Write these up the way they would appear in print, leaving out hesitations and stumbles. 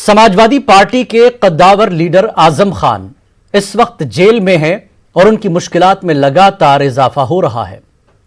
Samajwadi party के कद्दावर leader Azam Khan इस वक्त जेल में है और उनकी मुश्किलात में लगातार इजाफा हो रहा है।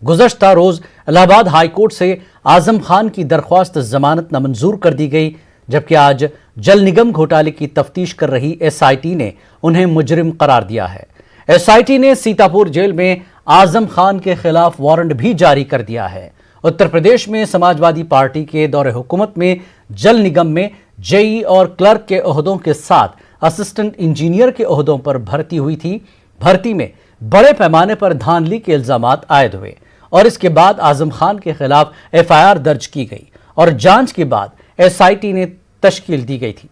गुज़श्ता रोज इलाहाबाद हाईकोर्ट से आजम खान की दरख्वास्त जमानत नामंजूर कर दी गई, जबकि आज जल निगम घोटाले की तफ्तीश कर रही एसआईटी ने उन्हें मुजरिम करार दिया है। एसआईटी ने सीतापुर जेल में आजम खान के खिलाफ वारंट भी जारी कर दिया है। उत्तर प्रदेश में समाजवादी पार्टी के दौरे हुकूमत में जल निगम में जेई और क्लर्क के ओहदों के साथ असिस्टेंट इंजीनियर के ओहदों पर भर्ती हुई थी। भर्ती में बड़े पैमाने पर धांधली के इल्जामात आयद हुए और इसके बाद आजम खान के खिलाफ एफआईआर दर्ज की गई और जांच के बाद एसआईटी ने तश्कील दी गई थी।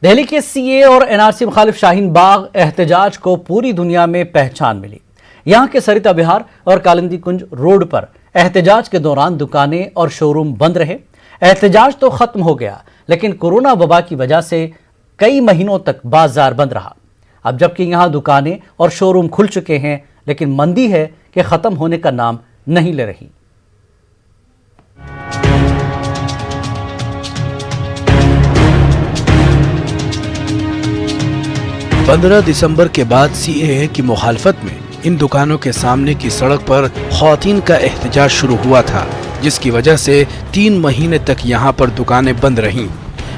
दिल्ली के सीए और एनआरसी मुखालिफ शाहीन बाग एहतजाज को पूरी दुनिया में पहचान मिली। यहां के सरिता विहार और कालिंदी कुंज रोड पर एहतजाज के दौरान दुकानें और शोरूम बंद रहे। एहतजाज तो खत्म हो गया, लेकिन कोरोना वबा की वजह से कई महीनों तक बाजार बंद रहा। अब जबकि यहां दुकानें और शोरूम खुल चुके हैं, लेकिन मंदी है कि खत्म होने का नाम नहीं ले रही। पंद्रह दिसंबर के बाद सीएए की मुखालफत में इन दुकानों के सामने की सड़क पर खवातीन का एहतजाज शुरू हुआ था, जिसकी वजह से 3 महीने तक यहां पर दुकानें बंद रहीं।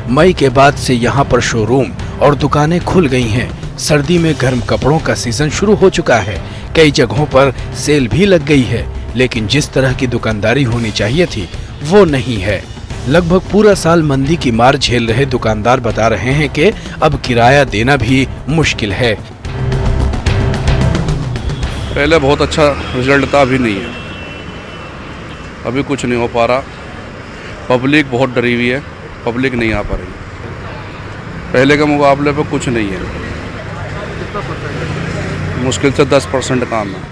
मई के बाद से यहां पर शोरूम और दुकानें खुल गई हैं। सर्दी में गर्म कपड़ों का सीजन शुरू हो चुका है। कई जगहों पर सेल भी लग गई है, लेकिन जिस तरह की दुकानदारी होनी चाहिए थी वो नहीं है। लगभग पूरा साल मंदी की मार झेल रहे दुकानदार बता रहे हैं कि अब किराया देना भी मुश्किल है। पहले बहुत अच्छा रिजल्ट था, अभी नहीं है। अभी कुछ नहीं हो पा रहा। पब्लिक बहुत डरी हुई है, पब्लिक नहीं आ पा रही। पहले के मुकाबले पे कुछ नहीं है। मुश्किल से 10% काम है।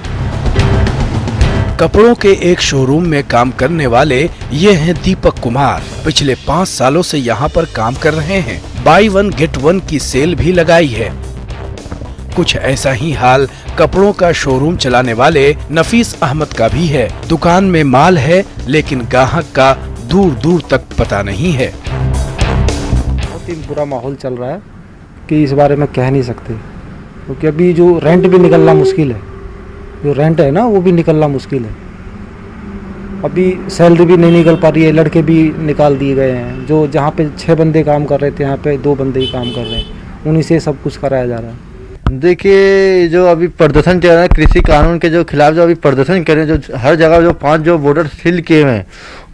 कपड़ों के एक शोरूम में काम करने वाले ये हैं दीपक कुमार। पिछले 5 सालों से यहाँ पर काम कर रहे हैं। बाई 1 गेट 1 की सेल भी लगाई है। कुछ ऐसा ही हाल कपड़ों का शोरूम चलाने वाले नफीस अहमद का भी है। दुकान में माल है, लेकिन ग्राहक का दूर दूर तक पता नहीं है। बहुत ही बुरा माहौल चल रहा है कि इस बारे में कह नहीं सकते, क्योंकि अभी जो रेंट भी निकलना मुश्किल है। जो रेंट है ना, वो भी निकलना मुश्किल है। अभी सैलरी भी नहीं निकल पा रही है। लड़के भी निकाल दिए गए हैं। जो जहाँ पे 6 बंदे काम कर रहे थे, यहाँ पे 2 बंदे ही काम कर रहे हैं। उन्हीं से सब कुछ कराया जा रहा है। देखिए, जो अभी प्रदर्शन चल रहा है कृषि कानून के जो खिलाफ, जो अभी प्रदर्शन कर रहे हैं, जो हर जगह जो 5 जो बॉर्डर सील किए हुए हैं,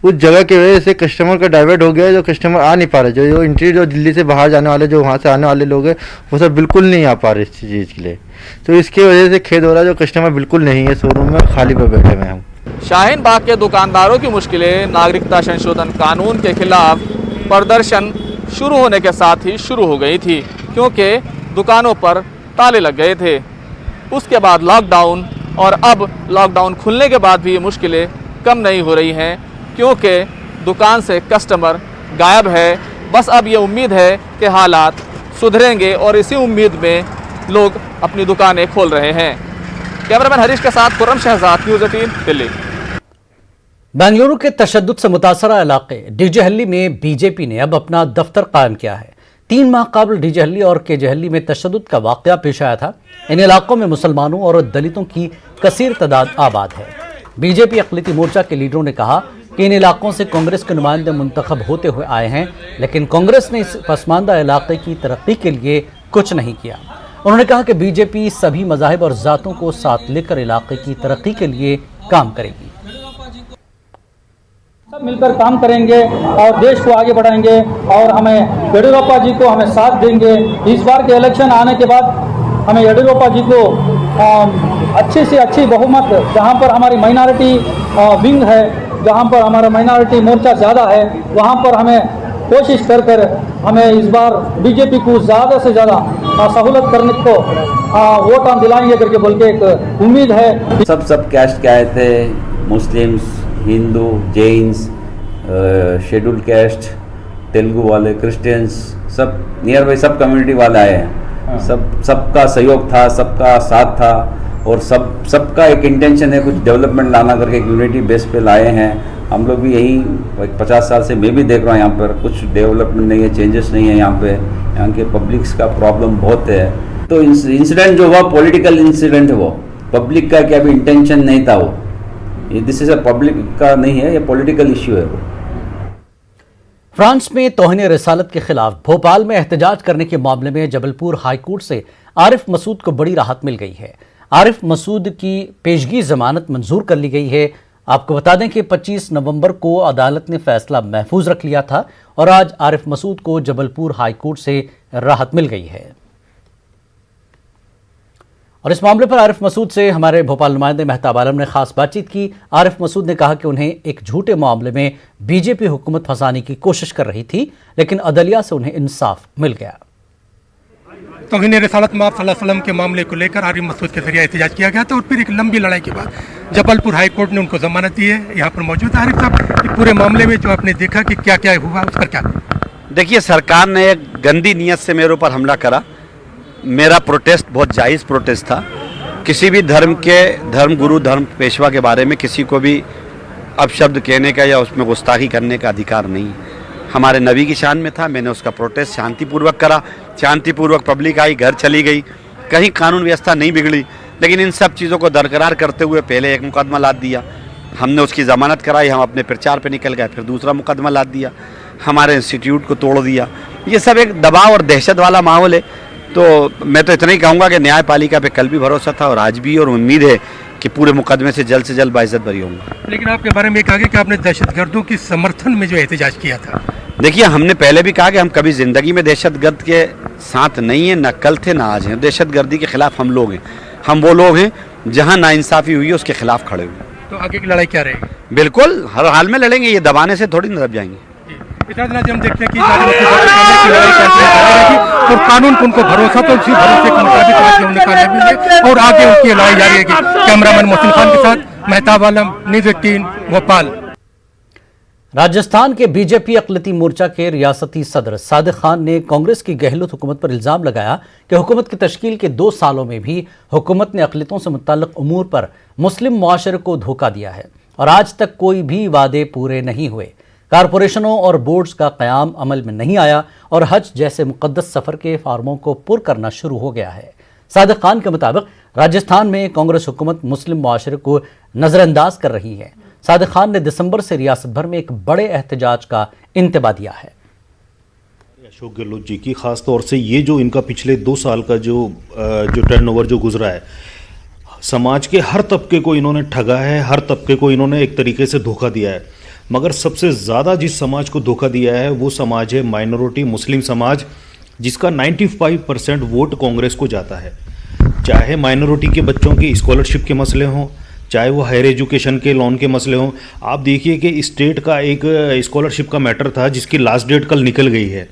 उस जगह की वजह से कस्टमर का डाइवर्ट हो गया है। जो कस्टमर आ नहीं पा रहे, जो इंटीरियर जो दिल्ली से बाहर जाने वाले, जो वहाँ से आने वाले लोग हैं, वो सब बिल्कुल नहीं आ पा रहे इस चीज़ के लिए। तो इसकी वजह से खेद हो रहा है, जो कस्टमर बिल्कुल नहीं है शोरूम में, खाली पर बैठे हुए हैं हम। शाहीन बाग के दुकानदारों की मुश्किलें नागरिकता संशोधन कानून के खिलाफ प्रदर्शन शुरू होने के साथ ही शुरू हो गई थी, क्योंकि दुकानों पर ताले लग गए थे। उसके बाद लॉकडाउन, और अब लॉकडाउन खुलने के बाद भी ये मुश्किलें कम नहीं हो रही हैं, क्योंकि दुकान से कस्टमर गायब है। बस अब ये उम्मीद है कि हालात सुधरेंगे और इसी उम्मीद में लोग अपनी दुकानें खोल रहे हैं। कैमरामैन हरीश के साथ खुर्रम शहजाद, न्यूज़ 18 दिल्ली। बेंगलुरु के तशद्दुद से मुतासरा इलाके डीजेहल्ली में बीजेपी ने अब अपना दफ्तर कायम किया है। 3 माह कबल डीजेहल्ली और केजेहल्ली में तशद्दुद का वाक़या पेश आया था। इन इलाकों में मुसलमानों और दलितों की कसीर तादाद आबाद है। बीजेपी अक़लियती मोर्चा के लीडरों ने कहा कि इन इलाकों से कांग्रेस के नुमाइंदे मुंतखब होते हुए आए हैं, लेकिन कांग्रेस ने इस पसमानदा इलाके की तरक्की के लिए कुछ नहीं किया। उन्होंने कहा कि बीजेपी सभी मज़ाहिब और ज़ातों को साथ लेकर इलाके की तरक्की के लिए काम करेगी। सब मिलकर काम करेंगे और देश को आगे बढ़ाएंगे, और हमें येडियुरप्पा जी को हमें साथ देंगे। इस बार के इलेक्शन आने के बाद हमें येडियुरप्पा जी को अच्छी से अच्छी बहुमत, जहां पर हमारी माइनॉरिटी विंग है, जहां पर हमारा माइनॉरिटी मोर्चा ज़्यादा है, वहां पर हमें कोशिश कर हमें इस बार बीजेपी को ज़्यादा से ज़्यादा सहूलत करने को वोट हम दिलाएंगे करके बोल के एक उम्मीद है। सब कैस्ट के आए थे, Muslims, Hindu, Jains, scheduled caste, Telugu वाले, क्रिश्चियंस, सब नियर बाई सब कम्युनिटी वाले आए हैं। सबका सहयोग था, सबका साथ था। और सबका एक इंटेंशन है कुछ डेवलपमेंट लाना करके, एक यूनिटी बेस पे लाए हैं। हम लोग भी यही 50 साल से मैं भी देख रहा हूँ, यहाँ पर कुछ डेवलपमेंट नहीं है, चेंजेस नहीं है यहाँ पे। यहाँ के पब्लिक्स का प्रॉब्लम बहुत है। तो इंसिडेंट जो हुआ पॉलिटिकल इंसिडेंट है, वो पब्लिक का क्या भी इंटेंशन नहीं था। वो दिस इज अ पब्लिक का नहीं है, ये पॉलिटिकल इश्यू है। वो फ्रांस में तौहीन रिसालत के खिलाफ भोपाल में एहतजाज करने के मामले में जबलपुर हाईकोर्ट से आरिफ मसूद को बड़ी राहत मिल गई है। आरिफ मसूद की पेशगी जमानत मंजूर कर ली गई है। आपको बता दें कि 25 नवंबर को अदालत ने फैसला महफूज रख लिया था और आज आरिफ मसूद को जबलपुर हाईकोर्ट से राहत मिल गई है। और इस मामले पर आरिफ मसूद से हमारे भोपाल नुमाइंदे मेहताब आलम ने खास बातचीत की। आरिफ मसूद ने कहा कि उन्हें एक झूठे मामले में बीजेपी हुकूमत फंसाने की कोशिश कर रही थी, लेकिन अदलिया से उन्हें इंसाफ मिल गया। तौहीन रिसालत में आप सल्लल्लाहु अलैहि वसल्लम के मामले को लेकर आरिफ मसूद के जरिए एहतजाज किया गया था और फिर एक लंबी लड़ाई के बाद जबलपुर हाई कोर्ट ने उनको जमानत दी है। यहाँ पर मौजूद है आरिफ साहब, पूरे मामले में जो आपने देखा कि क्या क्या हुआ, उस पर क्या? देखिए, सरकार ने एक गंदी नीयत से मेरे ऊपर हमला करा। मेरा प्रोटेस्ट बहुत जायज़ प्रोटेस्ट था। किसी भी धर्म के धर्म गुरु धर्म पेशवा के बारे में किसी को भी अपशब्द कहने का या उसमें गुस्ताखी करने का अधिकार नहीं। हमारे नबी की शान में था। मैंने उसका प्रोटेस्ट शांतिपूर्वक करा। शांतिपूर्वक पब्लिक आई, घर चली गई, कहीं कानून व्यवस्था नहीं बिगड़ी। लेकिन इन सब चीज़ों को दरकिरार करते हुए पहले एक मुकदमा लाद दिया, हमने उसकी ज़मानत कराई, हम अपने प्रचार पे निकल गए, फिर दूसरा मुकदमा लाद दिया, हमारे इंस्टीट्यूट को तोड़ दिया। ये सब एक दबाव और दहशत वाला माहौल है। तो मैं तो इतना ही कहूँगा कि न्यायपालिका पे कल भी भरोसा था और आज भी, और उम्मीद है कि पूरे मुकदमे से जल्द बाइज्जत बरी होंगे। लेकिन आपके बारे में कहा कि आपने दहशतगर्दों के समर्थन में जो एहतजाज किया था। देखिए, हमने पहले भी कहा कि हम कभी ज़िंदगी में दहशतगर्द के साथ नहीं हैं, ना कल थे ना आज हैं। दहशतगर्दी के खिलाफ हम लोग हैं। हम वो लोग हैं जहाँ नाइंसाफ़ी हुई है उसके खिलाफ खड़े हुए। तो आगे की लड़ाई क्या रहेगी? बिल्कुल हर हाल में लड़ेंगे, ये दबाने से थोड़ी न दब जाएंगे। इतना दिन हम देखते हैं कि और कानून को उनको भरोसा, तो उसी भरोसे के मुताबिक आज उन्होंने कामयाबी ली और आगे उनकी लड़ाई जारी रहेगी। कैमरामैन मोहसिन खान के साथ मेहताब आलम, न्यूज़ 18 भोपाल। राजस्थान के बीजेपी अक़लियती मोर्चा के रियासती सदर सादिक खान ने कांग्रेस की गहलोत हुकूमत पर इल्ज़ाम लगाया कि हुकूमत की तश्कील के 2 सालों में भी हुकूमत ने अक़लियतों से मुतल्लिक़ उमूर पर मुस्लिम मुआशरे को धोखा दिया है और आज तक कोई भी वादे पूरे नहीं हुए। कारपोरेशनों और बोर्ड्स का क़याम अमल में नहीं आया और हज जैसे मुक़द्दस सफ़र के फार्मों को पुर करना शुरू हो गया है। सादिक खान के मुताबिक राजस्थान में कांग्रेस हुकूमत मुस्लिम मुआशरे को नज़रअंदाज कर रही है। सादिक खान ने दिसंबर से रियासत भर में एक बड़े एहतजाज का इंतबा दिया है। अशोक गहलोत जी की खास तौर से ये जो इनका पिछले 2 साल का जो टर्नओवर जो गुजरा है, समाज के हर तबके को इन्होंने ठगा है, हर तबके को इन्होंने एक तरीके से धोखा दिया है। मगर सबसे ज़्यादा जिस समाज को धोखा दिया है वो समाज है माइनॉरिटी मुस्लिम समाज, जिसका 95% वोट कांग्रेस को जाता है। चाहे माइनॉरिटी के बच्चों की स्कॉलरशिप के मसले हों, चाहे वो हायर एजुकेशन के लोन के मसले हों। आप देखिए कि स्टेट का एक स्कॉलरशिप का मैटर था जिसकी लास्ट डेट कल निकल गई है।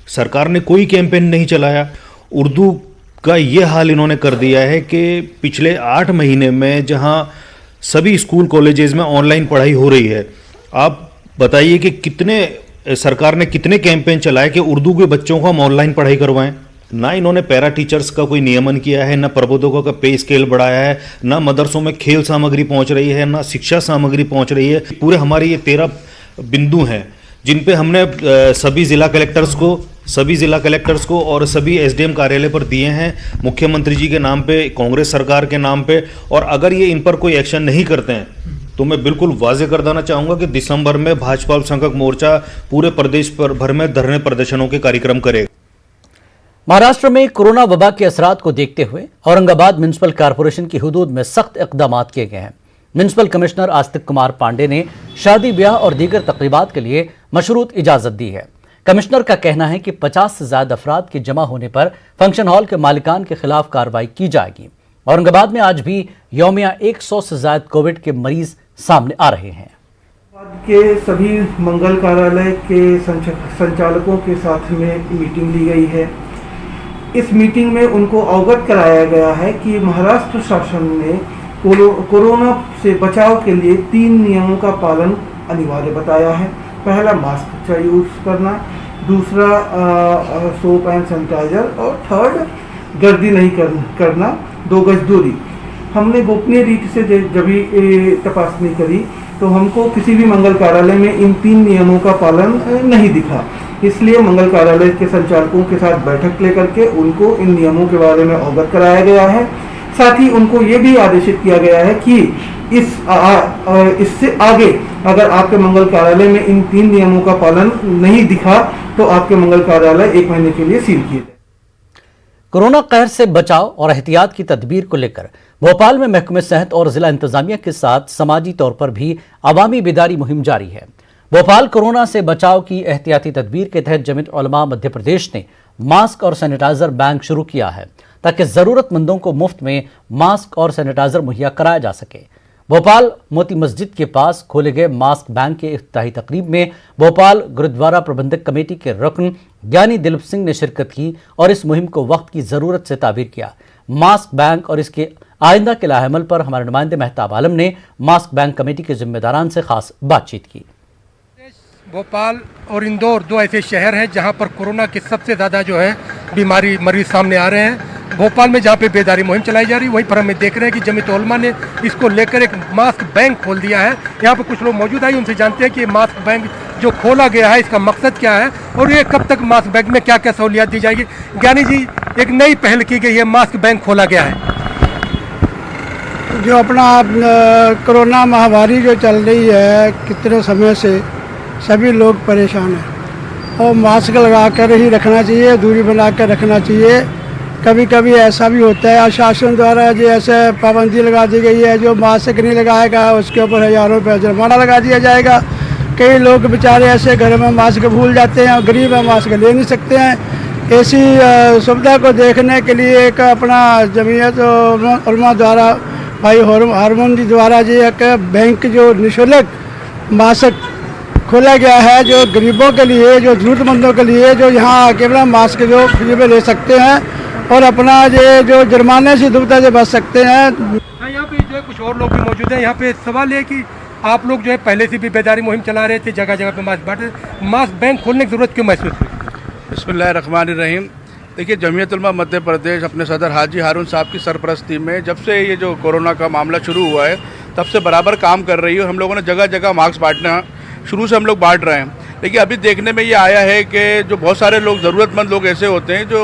सरकार ने कोई कैंपेन नहीं चलाया। उर्दू का ये हाल इन्होंने कर दिया है कि पिछले 8 महीने में जहां सभी स्कूल कॉलेजेस में ऑनलाइन पढ़ाई हो रही है, आप बताइए कि सरकार ने कितने कैंपेन चलाए कि उर्दू के बच्चों को हम ऑनलाइन पढ़ाई करवाएं। ना इन्होंने पैरा टीचर्स का कोई नियमन किया है, ना प्रबोधकों का पे स्केल बढ़ाया है, ना मदरसों में खेल सामग्री पहुंच रही है, ना शिक्षा सामग्री पहुंच रही है। पूरे हमारे ये 13 बिंदु हैं जिन पे हमने सभी ज़िला कलेक्टर्स को और सभी एसडीएम कार्यालय पर दिए हैं, मुख्यमंत्री जी के नाम पे, कांग्रेस सरकार के नाम पे। और अगर ये इन पर कोई एक्शन नहीं करते हैं तो मैं बिल्कुल वाजे कर देना चाहूँगा कि दिसंबर में भाजपा अल्पसंख्यक मोर्चा पूरे प्रदेश भर में धरने प्रदर्शनों के कार्यक्रम करेगा। महाराष्ट्र में कोरोना वबा के असरात को देखते हुए औरंगाबाद म्युनिसिपल कॉरपोरेशन की हुदूद में सख्त इक़दाम किए गए हैं। म्युनिसिपल कमिश्नर आस्तिक कुमार पांडे ने शादी ब्याह और दीगर तकरीबात के लिए मशरूत इजाज़त दी है। कमिश्नर का कहना है कि 50 से ज़्यादा अफराद के जमा होने पर फंक्शन हॉल के मालिकान के खिलाफ कार्रवाई की जाएगी। औरंगाबाद में आज भी यौमिया 100 से ज़्यादा कोविड के मरीज सामने आ रहे हैं। के सभी मंगल कार्यालय के संचालकों के साथ में मीटिंग ली गई है। इस मीटिंग में उनको अवगत कराया गया है कि महाराष्ट्र शासन ने कोरोना से बचाव के लिए 3 नियमों का पालन अनिवार्य बताया है। पहला, मास्क का यूज़ करना, दूसरा सोप एंड सैनिटाइजर, और थर्ड, गर्दी नहीं करना, 2 गज दूरी। हमने गोपनीय रीति से जब भी तपासनी करी तो हमको किसी भी मंगल कार्यालय में इन 3 नियमों का पालन नहीं दिखा। इसलिए मंगल कार्यालय के संचालकों के साथ बैठक लेकर के उनको इन नियमों के बारे में अवगत कराया गया है। साथ ही उनको ये भी आदेशित किया गया है कि इससे आगे अगर आपके मंगल कार्यालय में इन 3 नियमों का पालन नहीं दिखा तो आपके मंगल कार्यालय 1 महीने के लिए सील किए जाए। कोरोना कहर से बचाव और एहतियात की तदबीर को लेकर भोपाल में महकमे सेहत और जिला इंतजामिया के साथ समाजी तौर पर भी अवामी बेदारी मुहिम जारी है। भोपाल कोरोना से बचाव की एहतियाती तदबीर के तहत जमीयत उलमा मध्य प्रदेश ने मास्क और सैनिटाइजर बैंक शुरू किया है ताकि जरूरतमंदों को मुफ्त में मास्क और सैनिटाइजर मुहैया कराया जा सके। भोपाल मोती मस्जिद के पास खोले गए मास्क बैंक के इफ्तिताही तकरीब में भोपाल गुरुद्वारा प्रबंधक कमेटी के रुकन ज्ञानी दिलीप सिंह ने शिरकत की और इस मुहिम को वक्त की जरूरत से ताबीर किया। मास्क बैंक और इसके आइंदा के लाहेमल पर हमारे नुमाइंदे मेहताब आलम ने मास्क बैंक कमेटी के जिम्मेदारान से खास बातचीत की। भोपाल और इंदौर 2 ऐसे शहर हैं जहां पर कोरोना के सबसे ज़्यादा जो है बीमारी मरीज सामने आ रहे हैं। भोपाल में जहां पे बेदारी मुहिम चलाई जा रही है वहीं पर हम देख रहे हैं कि जमीयत उलमा ने इसको लेकर एक मास्क बैंक खोल दिया है। यहाँ पे कुछ लोग मौजूद हैं, उनसे जानते हैं कि ये मास्क बैंक जो खोला गया है इसका मकसद क्या है और ये कब तक मास्क बैंक में क्या क्या सहूलियात दी जाएगी। ज्ञानी जी, एक नई पहल की गई है, मास्क बैंक खोला गया है। जो अपना कोरोना महामारी जो चल रही है कितने समय से सभी लोग परेशान हैं और मास्क लगा कर ही रखना चाहिए, दूरी बना कर रखना चाहिए। कभी कभी ऐसा भी होता है शासन द्वारा जो ऐसे पाबंदी लगा दी गई है, जो मास्क नहीं लगाएगा उसके ऊपर हज़ारों रुपये जुर्माना लगा दिया जाएगा। कई लोग बेचारे ऐसे घर में मास्क भूल जाते हैं और गरीब है मास्क ले नहीं सकते हैं। ऐसी सुविधा को देखने के लिए एक अपना जमीयत उलमा द्वारा भाई हारमोन जी द्वारा जी एक बैंक जो निःशुल्क मास्क खोला गया है, जो गरीबों के लिए, जो ज़रूरतमंदों के लिए, जो यहाँ आके अपना मास्क जो फ्री में ले सकते हैं और अपना ये जो जुर्माने से दुविधा से बच सकते हैं। यहाँ पे जो है कुछ और लोग भी मौजूद हैं। यहाँ पे सवाल ये कि आप लोग जो है पहले से भी बेदारी मुहिम चला रहे थे, जगह जगह पे मास्क बांटे, मास्क बैंक खोलने की ज़रूरत क्यों महसूस हुई? बिस्मिल्लाहिर्रहमानिर्रहीम। देखिए, जमीयत उलमा मध्य प्रदेश अपने सदर हाजी हारून साहब की सरपरस्ती में जब से ये जो कोरोना का मामला शुरू हुआ है तब से बराबर काम कर रही है। हम लोगों ने जगह जगह मास्क बांटना शुरू से हम लोग बांट रहे हैं। लेकिन अभी देखने में ये आया है कि जो बहुत सारे लोग ज़रूरतमंद लोग ऐसे होते हैं जो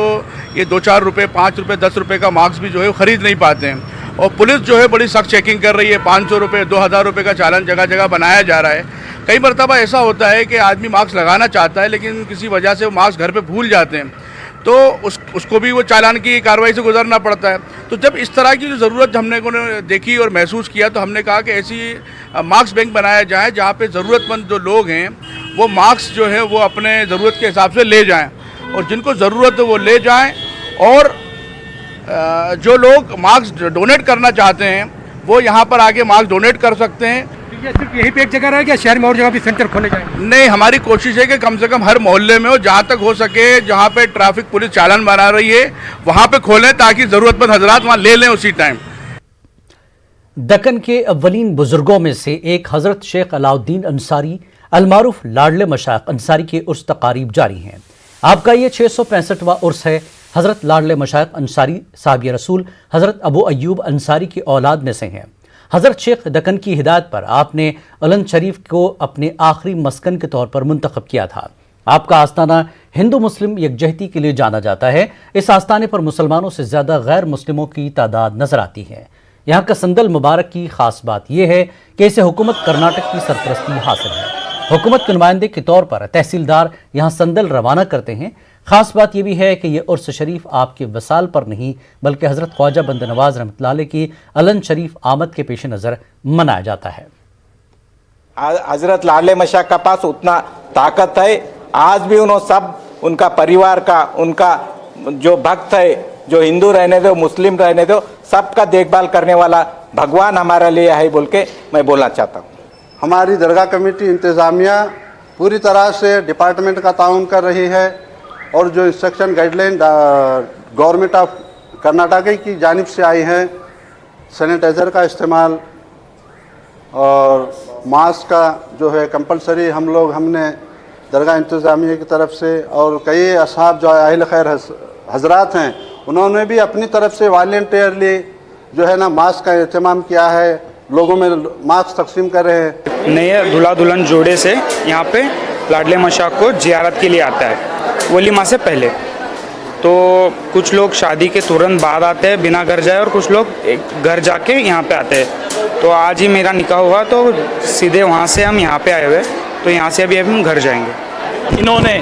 ये 2-4 रुपये, 5 रुपये, 10 रुपये का मास्क भी जो है ख़रीद नहीं पाते हैं और पुलिस जो है बड़ी सख्त चेकिंग कर रही है। 500 रुपये, 2000 रुपये का चालान जगह जगह बनाया जा रहा है। कई मरतबा ऐसा होता है कि आदमी मास्क लगाना चाहता है लेकिन किसी वजह से वो मास्क घर पर भूल जाते हैं तो उसको भी वो चालान की कार्रवाई से गुजरना पड़ता है। तो जब इस तरह की जो ज़रूरत हमने देखी और महसूस किया तो हमने कहा कि ऐसी मास्क बैंक बनाया जाए जहाँ पे ज़रूरतमंद जो लोग हैं वो मास्क जो है वो अपने ज़रूरत के हिसाब से ले जाएं और जिनको ज़रूरत है वो ले जाएं और जो लोग मास्क डोनेट करना चाहते हैं वो यहाँ पर आके मास्क डोनेट कर सकते हैं। सिर्फ यहीं पे एक जगह रह गया, शहर में और जगह भी सेंटर खोले जाएंगे? नहीं, हमारी कोशिश है कि कम से कम हर मोहल्ले में हो, जहाँ तक हो सके जहाँ पे ट्रैफिक पुलिस चालान बना रही है वहाँ पे खोलें ताकि ज़रूरतमंद हजरात वहाँ ले लें उसी टाइम। दक्कन के अव्वलीन बुजुर्गों में से एक हज़रत शेख अलाउद्दीन अंसारी अलमारूफ लाडले मशाइख अंसारी के उर्स तकारीब जारी हैं। आपका ये 665वां उर्स है। हज़रत लाडले मशाइख अंसारी साहिब रसूल हज़रत अबू अय्यूब अंसारी की औलाद में से हैं। हज़रत शेख दक्कन की हिदायत पर आपने अलन शरीफ को अपने आखिरी मस्कन के तौर पर मुंतखब किया था। आपका आस्ताना हिंदू मुस्लिम यकजहती के लिए जाना जाता है। इस आस्ताने पर मुसलमानों से ज़्यादा गैर मुस्लिमों की तादाद नजर आती है। यहाँ का संदल मुबारक की खास बात यह है कि इसे हुकूमत कर्नाटक की सरपरस्ती हासिल है। हुकूमत के नुमाइंदे के तौर पर तहसीलदार यहाँ संदल रवाना करते हैं। खास बात यह भी है कि यह उर्स शरीफ आपके वसाल पर नहीं बल्कि हज़रत ख्वाजा बंद नवाज रहमतुल्लाह अलैह की अलन शरीफ आमद के पेश नज़र मनाया जाता है। हज़रत लाडले मशाइख का पास उतना ताकत है, आज भी उन्होंने सब उनका परिवार का, उनका जो भक्त है, जो हिंदू रहने दो मुस्लिम रहने दो, सबका देखभाल करने वाला भगवान हमारे लिए है बोल के मैं बोलना चाहता हूँ। हमारी दरगाह कमेटी इंतज़ामिया पूरी तरह से डिपार्टमेंट का ताउन कर रही है और जो instruction guideline government of Karnataka की जानिब से आई हैं, सैनिटाइज़र का इस्तेमाल और मास्क का जो है कंपलसरी हमने दरगाह इंतज़ामिया की तरफ से और कई असहाब जो अहल खैर हजरात हैं उन्होंने भी अपनी तरफ से वॉलंटियरली जो है ना मास्क का एहतमाम किया है, लोगों में मास्क तकसीम कर रहे हैं। नए दूल्हा दुल्हन जोड़े से यहाँ पे लाडले मशाक को जियारत के लिए आता है वलीमा से पहले। तो कुछ लोग शादी के तुरंत बाद आते हैं बिना घर जाए, और कुछ लोग एक घर जाके यहाँ पे आते हैं। तो आज ही मेरा निकाह हुआ तो सीधे वहाँ से हम यहाँ पे आए हुए, तो यहाँ से अभी हम घर जाएंगे। इन्होंने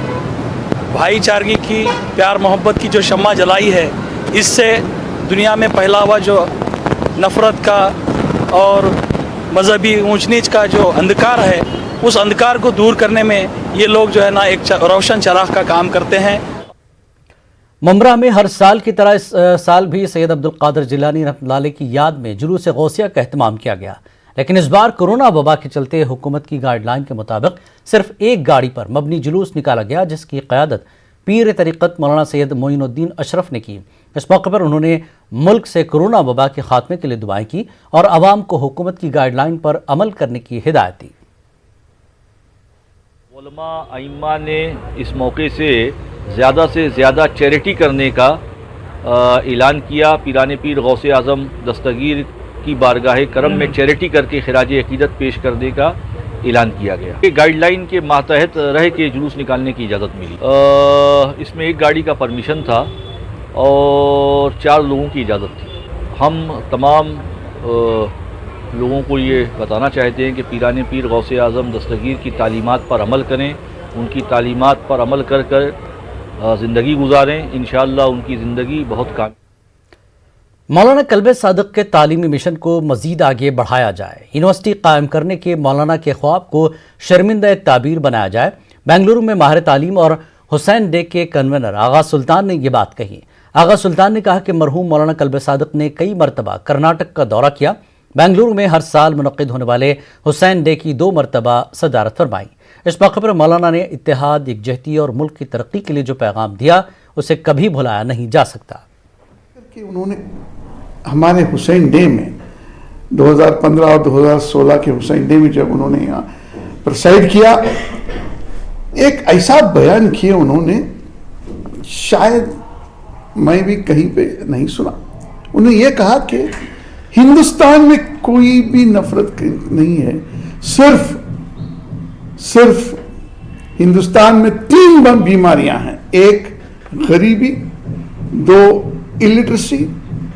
भाईचारगी की, प्यार मोहब्बत की जो शम्मा जलाई है, इससे दुनिया में फैला हुआ जो नफ़रत का और मजहबी ऊंच नीच का जो अंधकार है, उस अंधकार को दूर करने में ये लोग जो है ना एक रोशन चराग का काम करते हैं। मुमरा में हर साल की तरह इस साल भी सैयद अब्दुल कादिर जिलानी रहमतुल्लाह अलैह की याद में जुलूस गौसिया का एहतमाम किया गया, लेकिन इस बार कोरोना वबा के चलते हुकूमत की गाइडलाइन के मुताबिक सिर्फ एक गाड़ी पर मबनी जुलूस निकाला गया, जिसकी क़यादत पीर तरीक़त मौलाना सैयद मोइनुद्दीन अशरफ ने की। इस मौके पर उन्होंने मुल्क से कोरोना वबा के खात्मे के लिए दुआएं की और आवाम को हुकूमत की गाइडलाइन पर अमल करने की हिदायत दी। उलमा अइम्मा ने इस मौके से ज़्यादा चैरिटी करने का ऐलान किया। पीराने पीर गौसे आज़म दस्तगीर की बारगाह करम में चैरिटी करके खिराज अकीदत पेश करने का ऐलान किया गया। ये गाइडलाइन के मातहत रह के जुलूस निकालने की इजाज़त मिली। इसमें एक गाड़ी का परमिशन था और 4 लोगों की इजाज़त थी। हम तमाम लोगों को ये बताना चाहते हैं कि पीराने पीर गौसे आज़म दस्तगीर की तालीमात पर अमल करें, उनकी तालीमात पर अमल कर ज़िंदगी गुजारें। इंशाअल्लाह उनकी ज़िंदगी बहुत काम। मौलाना कल्बे सादिक के तालीमी मिशन को मज़ीद आगे बढ़ाया जाए, यूनिवर्सिटी कायम करने के मौलाना के ख्वाब को शर्मिंदा ताबीर बनाया जाए। बेंगलुरु में माहिर तालीम और हुसैन डे के कन्वेनर आगा सुल्तान ने यह बात कही। आगा सुल्तान ने कहा कि मरहूम मौलाना कल्बे सादिक ने कई मरतबा कर्नाटक का दौरा किया। बेंगलुरु में हर साल मुनक़िद होने वाले हुसैन डे की 2 मरतबा सदारत फरमाई। इस मौके पर मौलाना ने इत्तेहाद, यकजहती और मुल्क की तरक्की के लिए जो पैगाम दिया, उसे कभी भुलाया नहीं जा सकता। कि उन्होंने हमारे हुसैन डे में 2015 और 2016 के हुसैन डे में जब उन्होंने यहाँ प्रिसाइड किया, एक ऐसा बयान किया उन्होंने, शायद मैं भी कहीं पे नहीं सुना। उन्होंने ये कहा कि हिंदुस्तान में कोई भी नफरत नहीं है, सिर्फ हिंदुस्तान में 3 बीमारियां हैं। 1 गरीबी, 2 इलिटरेसी,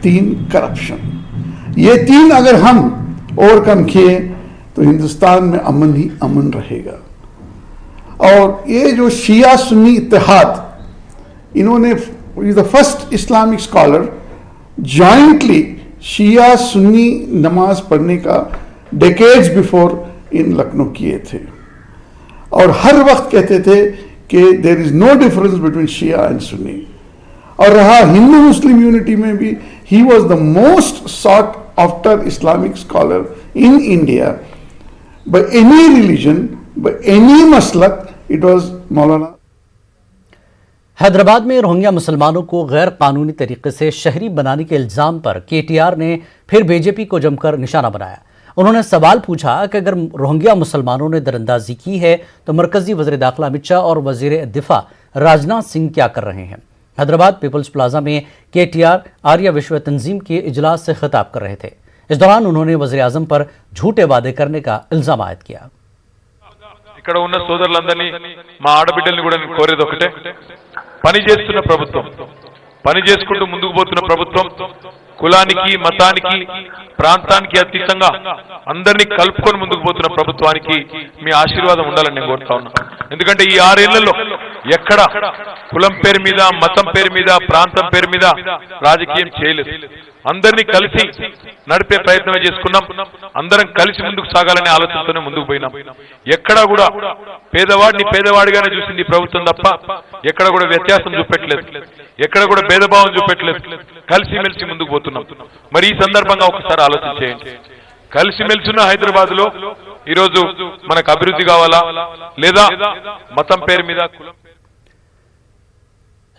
3 करप्शन। ये 3 अगर हम ओवरकम किए तो हिंदुस्तान में अमन ही अमन रहेगा। और ये जो शिया सुन्नी इत्तेहाद, इन्होंने the first Islamic scholar jointly Shia Sunni नमाज पढ़ने का डेकेड्स बिफोर इन लखनऊ किए थे, और हर वक्त कहते थे कि there is no difference between Shia and Sunni. और रहा हिंदू मुस्लिम यूनिटी में भी, he was the most sought after Islamic scholar in India by any religion, by any मसलक, इट वॉज मौलाना। हैदराबाद में रोहिंग्या मुसलमानों को गैर कानूनी तरीके से शहरी बनाने के इल्ज़ाम पर KTR ने फिर बीजेपी को जमकर निशाना बनाया। उन्होंने सवाल पूछा कि अगर रोहिंग्या मुसलमानों ने दरअंदाजी की है तो मरकजी वज़ीर दाखिला अमित शाह और वज़ीर दिफा राजनाथ सिंह क्या कर रहे हैं। हैदराबाद पीपल्स प्लाजा में KTR आर्य विश्व तंजीम के इजलास से खिताब कर रहे थे। इस दौरान उन्होंने वज़ीर आज़म पर झूठे वादे करने का इल्ज़ाम आयद किया। ఇక్కడ ఉన్న సోదరులందరినీ మా ఆడబిడ్డల్ని కూడా నేను కోరేది ఒకటే, పని చేస్తున్న ప్రభుత్వం, పని చేసుకుంటూ ముందుకు పోతున్న ప్రభుత్వం, కులానికి మతానికి ప్రాంతానికి అతీతంగా అందరినీ కలుపుకొని ముందుకు పోతున్న ప్రభుత్వానికి మీ ఆశీర్వాదం ఉండాలని నేను కోరుతా ఉన్నా. ఎందుకంటే ఈ 6 ఏళ్లలో ఎక్కడ కులం పేరు మీద, మతం పేరు మీద, ప్రాంతం పేరు మీద రాజకీయం చేయలేదు. అందరినీ కలిసి నడిపే ప్రయత్నమే చేసుకున్నాం. అందరం కలిసి ముందుకు సాగాలనే ఆలోచనతోనే ముందుకు పోయినాం. ఎక్కడా కూడా పేదవాడిని పేదవాడిగానే చూసింది ప్రభుత్వం తప్ప ఎక్కడ కూడా వ్యత్యాసం చూపెట్టలేదు, ఎక్కడ కూడా భేదభావం చూపెట్టలేదు. కలిసిమెలిసి ముందుకు పోతున్నాం. మరి ఈ సందర్భంగా ఒకసారి ఆలోచన చేయండి. కలిసిమెలిసి ఉన్న హైదరాబాద్ లో ఈరోజు మనకు అభివృద్ధి కావాలా లేదా మతం పేరు మీద కులం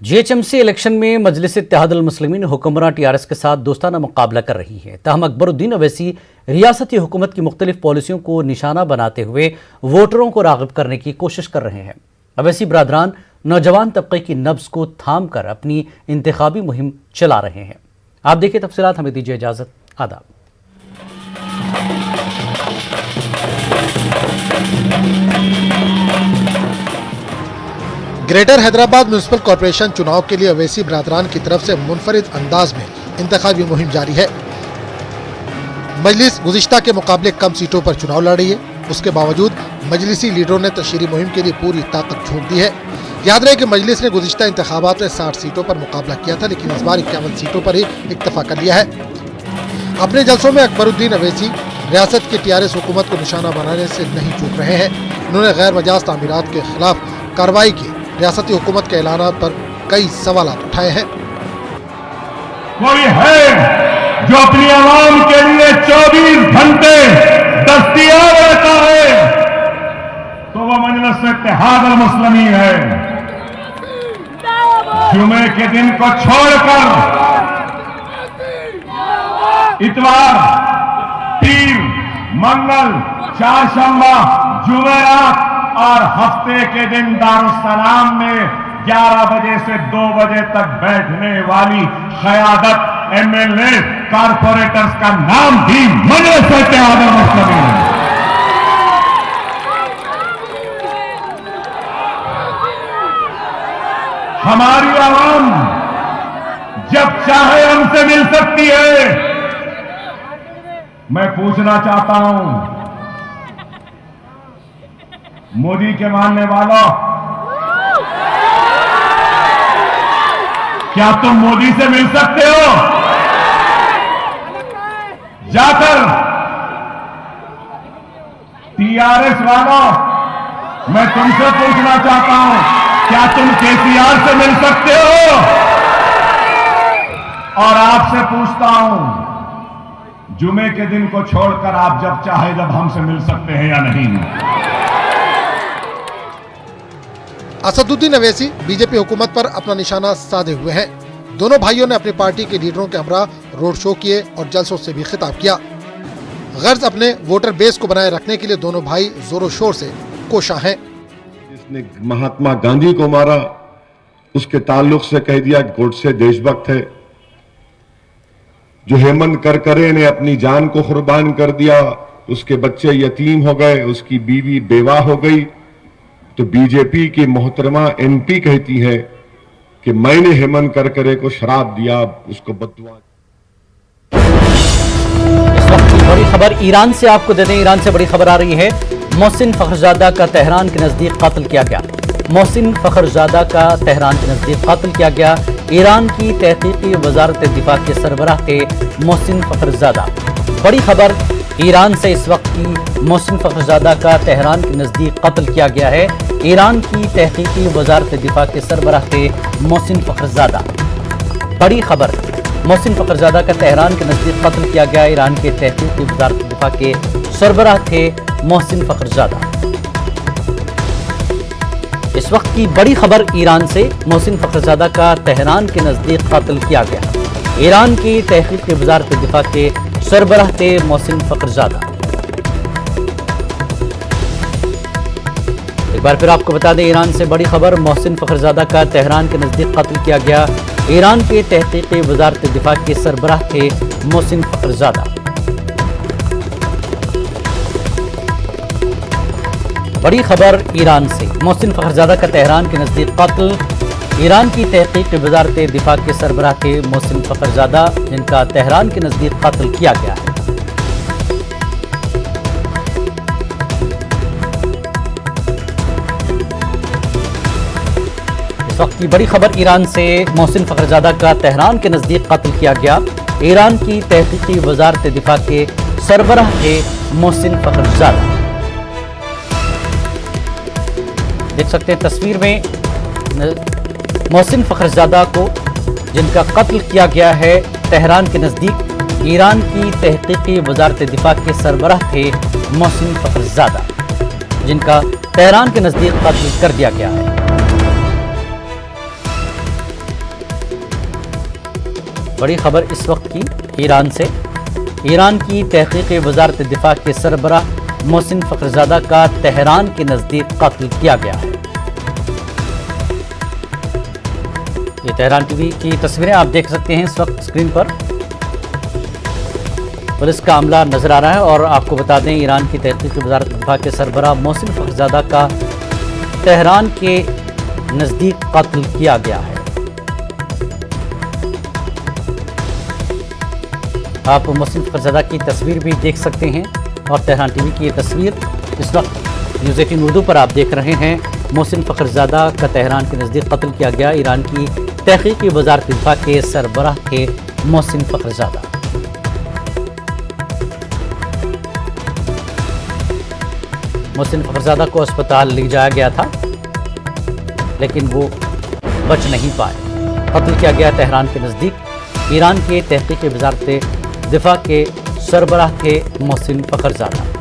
GHMC इलेक्शन में मजलिस इत्तेहादुल मुस्लिमीन हुक्मरान TRS के साथ दोस्ताना मुकाबला कर रही है। ताहम अकबरुद्दीन अवैसी रियासती हुकूमत की मुख्तलिफ पॉलिसियों को निशाना बनाते हुए वोटरों को राग़िब करने की कोशिश कर रहे हैं। अवैसी बरादरान नौजवान तबके की नब्ज़ को थाम कर अपनी इंतखाबी मुहिम चला रहे हैं। आप देखिए तफसीलात, हमें दीजिए इजाज़त। आदाब। ग्रेटर हैदराबाद म्युनिसिपल कॉरपोरेशन चुनाव के लिए अवैसी बरादरान की तरफ से मुनफरिद अंदाज में इंतखाबी मुहिम जारी है। मजलिस गुज़िश्ता के मुकाबले कम सीटों पर चुनाव लड़ रही है। उसके बावजूद मजलिसी लीडरों ने तशहीरी मुहिम के लिए पूरी ताकत झोंक दी है। याद रहे कि मजलिस ने गुज़िश्ता इंतखाबात में 60 सीटों पर मुकाबला किया था, लेकिन इस बार 51 सीटों पर ही इक्तफा कर लिया है। अपने जलसों में अकबरुद्दीन अवैसी रियासत की TRS हुकूमत को निशाना बनाने से नहीं चूक रहे हैं। उन्होंने गैर मजाज तामीरात के खिलाफ कार्रवाई की रियासती हुकूमत के ऐलानात पर कई सवाल उठाए हैं। कोई है जो अपनी आवाम के लिए 24 घंटे दस्तयाब रहता है तो वह मजलिस इत्तेहाद अल मुस्लिमीन है। जुमे के दिन को छोड़कर इतवार, पीर, मंगल, चारशंबा, जुमेरात और हफ्ते के दिन दारुस्सलाम में 11 बजे से 2 बजे तक बैठने वाली क़यादत MLA कारपोरेटर्स का नाम भी मजलिस इत्तेहाद अल मुस्लिमीन है। हमारी आवाम जब चाहे हमसे मिल सकती है। मैं पूछना चाहता हूं मोदी के मानने वालों, क्या तुम मोदी से मिल सकते हो? जाकर TRS वालों, मैं तुमसे पूछना चाहता हूं, क्या तुम KCR से मिल सकते हो? और आपसे पूछता हूं, जुमे के दिन को छोड़कर आप जब चाहे जब हमसे मिल सकते हैं या नहीं? असदुद्दीन अवैसी बीजेपी हुकूमत पर अपना निशाना साधे हुए हैं। दोनों भाइयों ने अपनी पार्टी के लीडरों के हमरा रोड शो किए और जलसों से भी खिताब किया। गर्ज अपने वोटर बेस को बनाए रखने के लिए दोनों भाई जोरों शोर से कोशा हैं। जिसने महात्मा गांधी को मारा उसके ताल्लुक से कह दिया कि गोडसे देशभक्त है। जो हेमंत करकरे ने अपनी जान को कुर्बान कर दिया, उसके बच्चे यतीम हो गए, उसकी बीवी बेवा हो गई, तो बीजेपी की मोहतरमा MP कहती है कि मैंने हेमंत करकरे को शराब दिया, उसको बददुआ। इस वक्त की बड़ी खबर ईरान से आपको दे दें। ईरान से बड़ी खबर आ रही है। मोहसिन फखरजादा का तेहरान के नजदीक कत्ल किया गया। मोहसिन फखरजादा का तेहरान के नजदीक कत्ल किया गया। ईरान की तहकीकी वजारत दिफा के सरबराह थे मोहसिन फखरजादा। बड़ी खबर ईरान से इस वक्त की मोहसिन फखरजादा का तेहरान के नजदीक कत्ल किया गया है। ईरान की तहकीकी वजारत दिफा के सरबराह थे मोहसिन फखरजादा। बड़ी खबर, मोहसिन फखरजादा का तेहरान के नजदीक कत्ल किया गया। ईरान के तहकीकी वजारत दिफा के सरबराह थे मोहसिन फखरजादा। इस वक्त की बड़ी खबर ईरान से, मोहसिन फखरजादा का तेहरान के नजदीक कत्ल किया गया। ईरान की तहकीकी वजारत दिफा के सरबराह थे मोहसिन फखरजादा। एक बार फिर आपको बता दें, ईरान से बड़ी खबर, मोहसिन फखरजादा का तेहरान के नजदीक कत्ल किया गया। ईरान के तहकीकी वजारत दिफा के सरबराह थे मोहसिन फखरजादा। बड़ी खबर ईरान से, मोहसिन फखरजादा का तेहरान के नजदीक कत्ल। ईरान की तहकीकी वजारत दिफा के सरबराह थे मोहसिन फखरजादा, जिनका तेहरान के नजदीक कत्ल किया गया है। इस वक्त की बड़ी खबर ईरान से, मोहसिन फखरजादा का तेहरान के नजदीक कत्ल किया गया। ईरान की तहकीकी वजारत दिफा के सरबराह थे मोहसिन फखरजादा। देख सकते हैं तस्वीर में मोहसिन फखरजादा को, जिनका कत्ल किया गया है तेहरान के नज़दीक। ईरान की तहकीकी वजारत दिफा के सरबराह थे मोहसिन फखरजादा, जिनका तेहरान के नज़दीक कत्ल कर दिया गया है। बड़ी खबर इस वक्त की ईरान से, ईरान की तहकीकी वजारत दिफा के सरबराह मोहसिन फखरजादा का तेहरान के नज़दीक कत्ल किया गया है। ये तेहरान टीवी की तस्वीरें आप देख सकते हैं इस वक्त स्क्रीन पर। पुलिस का अमला नजर आ रहा है। और आपको बता दें, ईरान की तहकीक वजारत दिफा के सरबराह मोहसिन फखरजादा का तेहरान के नज़दीक कत्ल किया गया है। आप मोहसिन फखरजादा की तस्वीर भी देख सकते हैं और तेहरान टीवी की ये तस्वीर इस वक्त न्यूज़ 18 उर्दू पर आप देख रहे हैं। मोहसिन फखरजादा का तेहरान के नज़दीक कत्ल किया गया। ईरान की तहकीकी वजारत दिफा के सरबराह थे मोहसिन फखरजादा। मोहसिन फखरजादा को अस्पताल ले जाया गया था, लेकिन वो बच नहीं पाए। कत्ल किया गया तेहरान के नज़दीक। ईरान के तहकीकी वजारत दिफा के सरबराह थे मोहसिन फखरजादा।